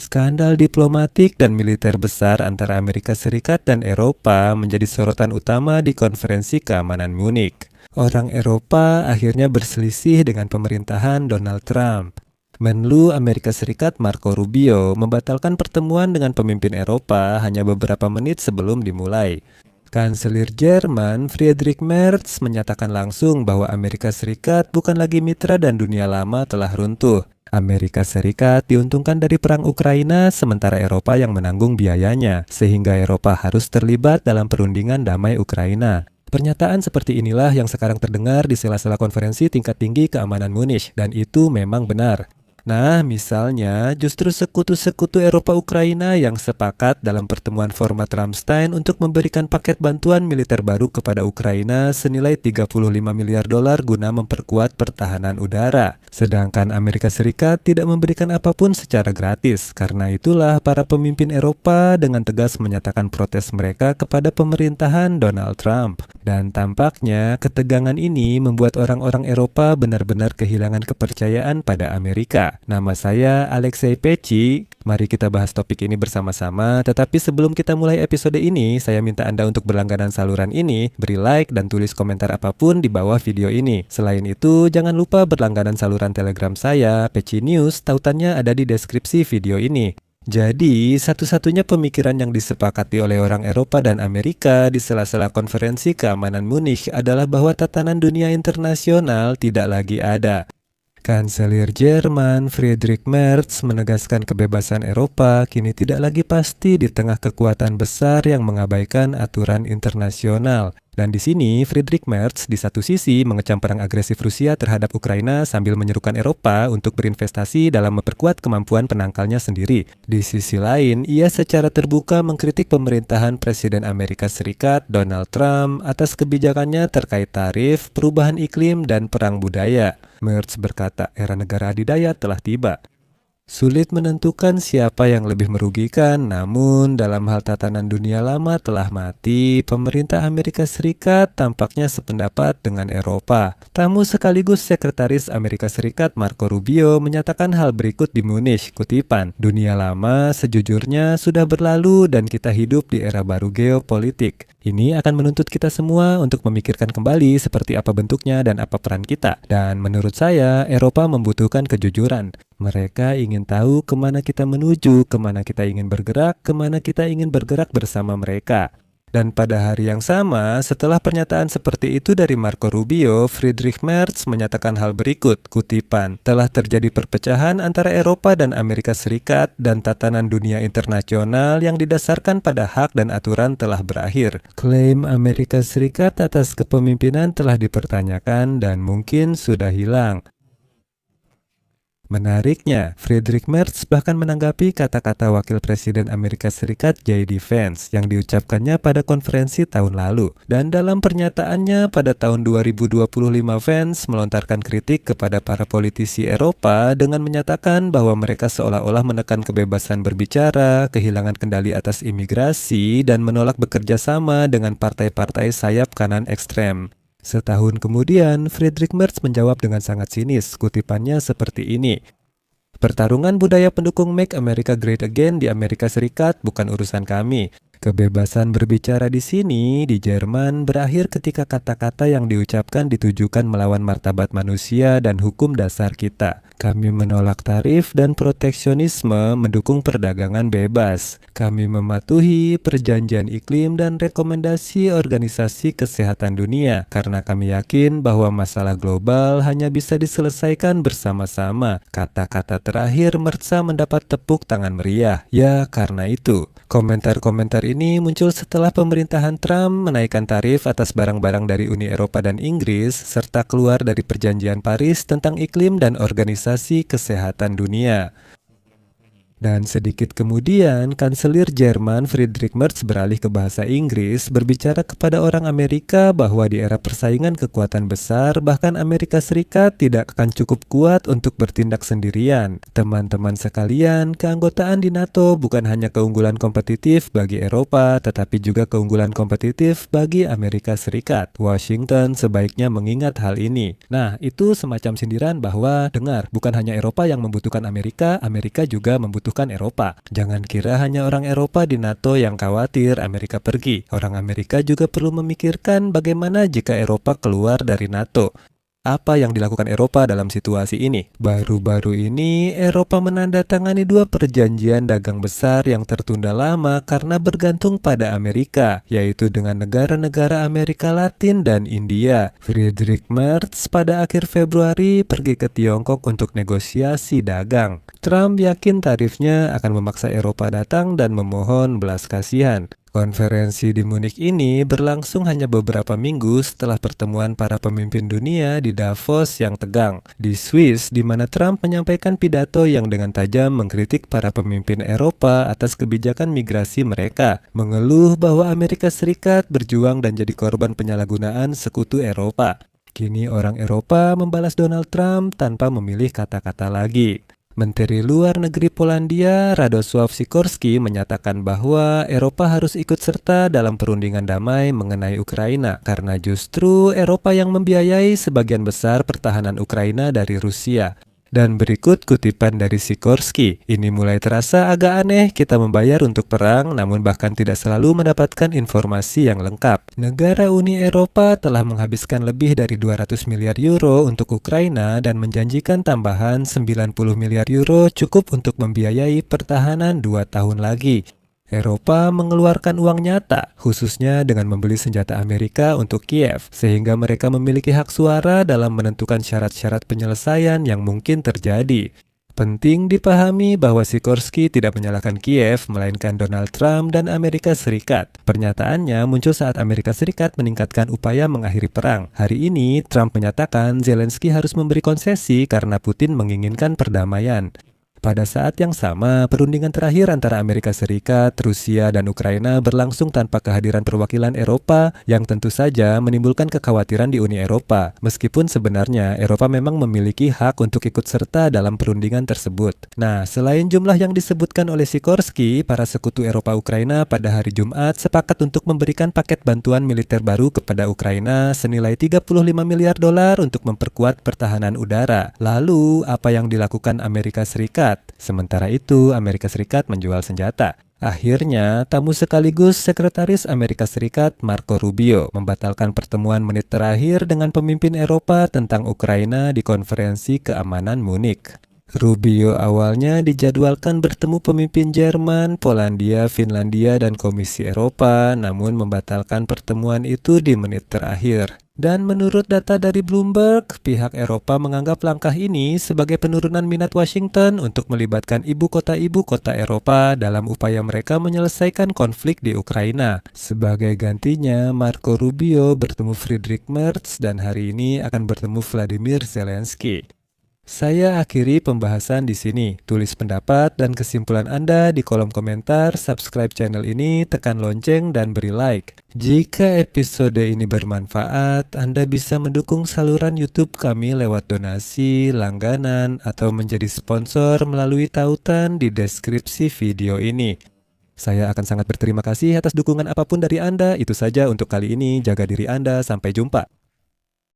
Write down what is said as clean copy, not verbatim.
Skandal diplomatik dan militer besar antara Amerika Serikat dan Eropa menjadi sorotan utama di konferensi keamanan Munich. Orang Eropa akhirnya berselisih dengan pemerintahan Donald Trump. Menlu Amerika Serikat Marco Rubio membatalkan pertemuan dengan pemimpin Eropa hanya beberapa menit sebelum dimulai. Kanselir Jerman Friedrich Merz menyatakan langsung bahwa Amerika Serikat bukan lagi mitra dan dunia lama telah runtuh. Amerika Serikat diuntungkan dari perang Ukraina sementara Eropa yang menanggung biayanya, sehingga Eropa harus terlibat dalam perundingan damai Ukraina. Pernyataan seperti inilah yang sekarang terdengar di sela-sela konferensi tingkat tinggi keamanan Munich, dan itu memang benar. Nah, misalnya justru sekutu-sekutu Eropa Ukraina yang sepakat dalam pertemuan format Ramstein untuk memberikan paket bantuan militer baru kepada Ukraina senilai 35 miliar dolar guna memperkuat pertahanan udara. Sedangkan Amerika Serikat tidak memberikan apapun secara gratis. Karena itulah para pemimpin Eropa dengan tegas menyatakan protes mereka kepada pemerintahan Donald Trump. Dan tampaknya ketegangan ini membuat orang-orang Eropa benar-benar kehilangan kepercayaan pada Amerika. Nama saya Alexei Peci. Mari kita bahas topik ini bersama-sama. Tetapi sebelum kita mulai episode ini, saya minta Anda untuk berlangganan saluran ini, beri like dan tulis komentar apapun di bawah video ini. Selain itu, jangan lupa berlangganan saluran Telegram saya, Peci News. Tautannya ada di deskripsi video ini. Jadi, satu-satunya pemikiran yang disepakati oleh orang Eropa dan Amerika di sela-sela konferensi keamanan Munich adalah bahwa tatanan dunia internasional tidak lagi ada. Kanselir Jerman Friedrich Merz menegaskan kebebasan Eropa kini tidak lagi pasti di tengah kekuatan besar yang mengabaikan aturan internasional. Dan di sini Friedrich Merz di satu sisi mengecam perang agresif Rusia terhadap Ukraina sambil menyerukan Eropa untuk berinvestasi dalam memperkuat kemampuan penangkalnya sendiri. Di sisi lain, ia secara terbuka mengkritik pemerintahan Presiden Amerika Serikat Donald Trump atas kebijakannya terkait tarif, perubahan iklim, dan perang budaya. Merz berkata era negara adidaya telah tiba. Sulit menentukan siapa yang lebih merugikan, namun dalam hal tatanan dunia lama telah mati, pemerintah Amerika Serikat tampaknya sependapat dengan Eropa. Tamu sekaligus Sekretaris Amerika Serikat Marco Rubio menyatakan hal berikut di Munich, kutipan, "Dunia lama sejujurnya sudah berlalu dan kita hidup di era baru geopolitik. Ini akan menuntut kita semua untuk memikirkan kembali seperti apa bentuknya dan apa peran kita. Dan menurut saya, Eropa membutuhkan kejujuran. Mereka ingin tahu kemana kita menuju, kemana kita ingin bergerak bersama mereka." Dan pada hari yang sama, setelah pernyataan seperti itu dari Marco Rubio, Friedrich Merz menyatakan hal berikut, kutipan, "Telah terjadi perpecahan antara Eropa dan Amerika Serikat dan tatanan dunia internasional yang didasarkan pada hak dan aturan telah berakhir. Klaim Amerika Serikat atas kepemimpinan telah dipertanyakan dan mungkin sudah hilang." Menariknya, Friedrich Merz bahkan menanggapi kata-kata Wakil Presiden Amerika Serikat J.D. Vance yang diucapkannya pada konferensi tahun lalu. Dan dalam pernyataannya pada tahun 2025, Vance melontarkan kritik kepada para politisi Eropa dengan menyatakan bahwa mereka seolah-olah menekan kebebasan berbicara, kehilangan kendali atas imigrasi, dan menolak bekerja sama dengan partai-partai sayap kanan ekstrem. Setahun kemudian, Friedrich Merz menjawab dengan sangat sinis, kutipannya seperti ini. "Pertarungan budaya pendukung Make America Great Again di Amerika Serikat bukan urusan kami. Kebebasan berbicara di sini, di Jerman, berakhir ketika kata-kata yang diucapkan ditujukan melawan martabat manusia dan hukum dasar kita. Kami menolak tarif dan proteksionisme, mendukung perdagangan bebas. Kami mematuhi perjanjian iklim dan rekomendasi Organisasi Kesehatan Dunia, karena kami yakin bahwa masalah global hanya bisa diselesaikan bersama-sama." Kata-kata terakhir Merz mendapat tepuk tangan meriah. Ya, karena itu. Komentar-komentar ini muncul setelah pemerintahan Trump menaikkan tarif atas barang-barang dari Uni Eropa dan Inggris, serta keluar dari Perjanjian Paris tentang iklim dan Organisasi Kesehatan Dunia. Dan sedikit kemudian, Kanselir Jerman Friedrich Merz beralih ke bahasa Inggris, berbicara kepada orang Amerika bahwa di era persaingan kekuatan besar, bahkan Amerika Serikat tidak akan cukup kuat untuk bertindak sendirian. "Teman-teman sekalian, keanggotaan di NATO bukan hanya keunggulan kompetitif bagi Eropa, tetapi juga keunggulan kompetitif bagi Amerika Serikat. Washington sebaiknya mengingat hal ini." Nah, itu semacam sindiran bahwa, dengar, bukan hanya Eropa yang membutuhkan Amerika, Amerika juga membutuhkan menjatuhkan Eropa. Jangan kira hanya orang Eropa di NATO yang khawatir Amerika pergi. Orang Amerika juga perlu memikirkan bagaimana jika Eropa keluar dari NATO. Apa yang dilakukan Eropa dalam situasi ini? Baru-baru ini, Eropa menandatangani 2 perjanjian dagang besar yang tertunda lama karena bergantung pada Amerika, yaitu dengan negara-negara Amerika Latin dan India. Friedrich Merz pada akhir Februari pergi ke Tiongkok untuk negosiasi dagang. Trump yakin tarifnya akan memaksa Eropa datang dan memohon belas kasihan. Konferensi di Munich ini berlangsung hanya beberapa minggu setelah pertemuan para pemimpin dunia di Davos yang tegang. Di Swiss, di mana Trump menyampaikan pidato yang dengan tajam mengkritik para pemimpin Eropa atas kebijakan migrasi mereka, mengeluh bahwa Amerika Serikat berjuang dan jadi korban penyalahgunaan sekutu Eropa. Kini orang Eropa membalas Donald Trump tanpa memilih kata-kata lagi. Menteri Luar Negeri Polandia, Radosław Sikorski, menyatakan bahwa Eropa harus ikut serta dalam perundingan damai mengenai Ukraina karena justru Eropa yang membiayai sebagian besar pertahanan Ukraina dari Rusia. Dan berikut kutipan dari Sikorski. Ini mulai terasa agak aneh kita membayar untuk perang namun bahkan tidak selalu mendapatkan informasi yang lengkap. Negara Uni Eropa telah menghabiskan lebih dari 200 miliar euro untuk Ukraina dan menjanjikan tambahan 90 miliar euro cukup untuk membiayai pertahanan 2 tahun lagi. Eropa mengeluarkan uang nyata, khususnya dengan membeli senjata Amerika untuk Kiev, sehingga mereka memiliki hak suara dalam menentukan syarat-syarat penyelesaian yang mungkin terjadi. Penting dipahami bahwa Sikorski tidak menyalahkan Kiev, melainkan Donald Trump dan Amerika Serikat. Pernyataannya muncul saat Amerika Serikat meningkatkan upaya mengakhiri perang. Hari ini, Trump menyatakan Zelensky harus memberi konsesi karena Putin menginginkan perdamaian. Pada saat yang sama, perundingan terakhir antara Amerika Serikat, Rusia, dan Ukraina berlangsung tanpa kehadiran perwakilan Eropa yang tentu saja menimbulkan kekhawatiran di Uni Eropa. Meskipun sebenarnya Eropa memang memiliki hak untuk ikut serta dalam perundingan tersebut. Nah, selain jumlah yang disebutkan oleh Sikorski, para sekutu Eropa Ukraina pada hari Jumat sepakat untuk memberikan paket bantuan militer baru kepada Ukraina senilai 35 miliar dolar untuk memperkuat pertahanan udara. Lalu, apa yang dilakukan Amerika Serikat? Sementara itu, Amerika Serikat menjual senjata. Akhirnya, tamu sekaligus Sekretaris Amerika Serikat Marco Rubio membatalkan pertemuan menit terakhir dengan pemimpin Eropa tentang Ukraina di konferensi keamanan Munich. Rubio awalnya dijadwalkan bertemu pemimpin Jerman, Polandia, Finlandia, dan Komisi Eropa, namun membatalkan pertemuan itu di menit terakhir. Dan menurut data dari Bloomberg, pihak Eropa menganggap langkah ini sebagai penurunan minat Washington untuk melibatkan ibu kota Eropa dalam upaya mereka menyelesaikan konflik di Ukraina. Sebagai gantinya, Marco Rubio bertemu Friedrich Merz dan hari ini akan bertemu Vladimir Zelensky. Saya akhiri pembahasan di sini. Tulis pendapat dan kesimpulan Anda di kolom komentar, subscribe channel ini, tekan lonceng, dan beri like. Jika episode ini bermanfaat, Anda bisa mendukung saluran YouTube kami lewat donasi, langganan, atau menjadi sponsor melalui tautan di deskripsi video ini. Saya akan sangat berterima kasih atas dukungan apapun dari Anda. Itu saja untuk kali ini. Jaga diri Anda. Sampai jumpa.